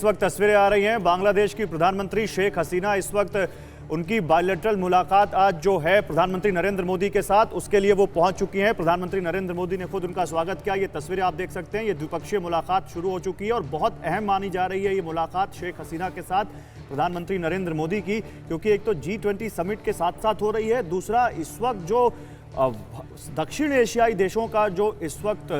इस वक्त तस्वीरें आ रही हैं बांग्लादेश की प्रधानमंत्री शेख हसीना इस वक्त उनकी बायलैटरल मुलाकात आज जो है प्रधानमंत्री नरेंद्र मोदी के साथ, उसके लिए वो पहुंच चुकी हैं। प्रधानमंत्री नरेंद्र मोदी ने खुद उनका स्वागत किया। ये तस्वीरें आप देख सकते हैं, ये द्विपक्षीय मुलाकात शुरू हो चुकी है और बहुत अहम मानी जा रही है ये मुलाकात शेख हसीना के साथ प्रधानमंत्री नरेंद्र मोदी की, क्योंकि एक तो G20 समिट के साथ साथ हो रही है, दूसरा इस वक्त जो दक्षिण एशियाई देशों का जो इस वक्त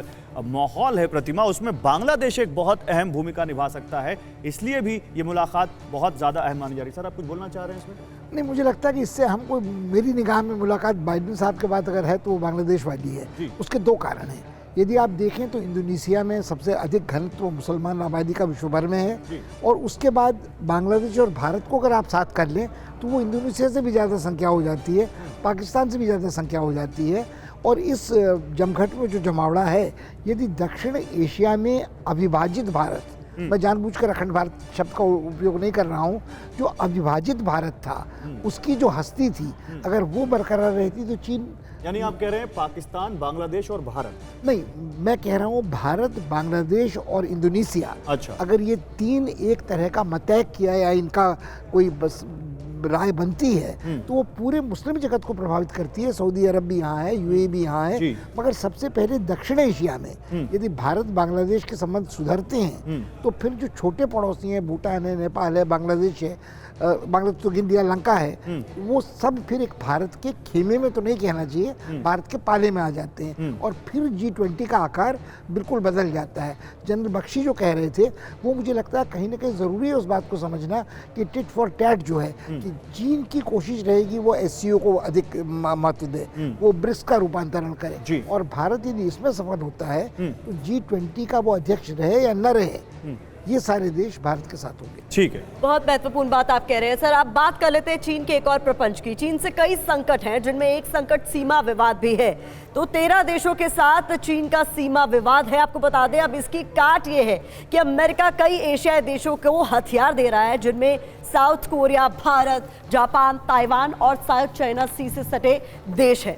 माहौल है प्रतिमा, उसमें बांग्लादेश एक बहुत अहम भूमिका निभा सकता है, इसलिए भी ये मुलाकात बहुत ज़्यादा अहम मानी जा रही है। सर, आप कुछ बोलना चाह रहे हैं इसमें? नहीं, मुझे लगता है कि इससे हमको, मेरी निगाह में मुलाकात बाइडेन साहब के बाद अगर है तो वो बांग्लादेश वाली है। उसके दो कारण हैं। यदि आप देखें तो इंडोनेशिया में सबसे अधिक घनत्व मुसलमान आबादी का विश्व भर में है, और उसके बाद बांग्लादेश और भारत को अगर आप साथ कर लें तो वो इंडोनेशिया से भी ज़्यादा संख्या हो जाती है, पाकिस्तान से भी ज़्यादा संख्या हो जाती है। और इस जमघट में जो जमावड़ा है, यदि दक्षिण एशिया में अविभाजित भारत, मैं जानबूझकर अखंड भारत शब्द का उपयोग नहीं कर रहा हूँ, जो अविभाजित भारत था उसकी जो हस्ती थी, अगर वो बरकरार रहती तो चीन, यानी आप कह रहे हैं पाकिस्तान, बांग्लादेश और भारत? नहीं, मैं कह रहा हूँ भारत, बांग्लादेश और इंडोनेशिया। अच्छा। अगर ये तीन एक तरह का मतैक किया या इनका कोई बस राय बनती है तो वो पूरे मुस्लिम जगत को प्रभावित करती है। सऊदी अरब भी यहाँ है, यूएई भी यहाँ है, मगर सबसे पहले दक्षिण एशिया में यदि भारत बांग्लादेश के संबंध सुधरते हैं तो फिर जो छोटे पड़ोसी हैं, भूटान है, नेपाल है, बांग्लादेश है, बांग्लादेश तो गिन दिया, लंका है, वो सब फिर एक भारत के खेमे में तो नहीं कहना चाहिए, भारत के पाले में आ जाते हैं, और फिर G20 का आकार बिल्कुल बदल जाता है। जनरल बख्शी जो कह रहे थे वो मुझे लगता है कहीं ना कहीं ज़रूरी है उस बात को समझना कि टिट फॉर टैट जो है, कि चीन की कोशिश रहेगी वो SCO को अधिक महत्व दे, वो ब्रिक्स का रूपांतरण करे, और भारत यदि इसमें सफल होता है तो G20 का वो अध्यक्ष रहे या न रहे, ये सारे देश भारत के साथ होंगे। ठीक है, बहुत महत्वपूर्ण बात आप कह रहे हैं। सर, आप बात कर लेते हैं चीन के एक और प्रपंच की। चीन से कई संकट हैं, जिनमें एक संकट सीमा विवाद भी है। तो 13 देशों के साथ चीन का सीमा विवाद है। आपको बता दें, अब इसकी काट ये है कि अमेरिका कई एशियाई देशों को हथियार दे रहा है, जिनमें south Korea, Bharat, Japan, Taiwan और साउथ चाइना सी से सटे देश है।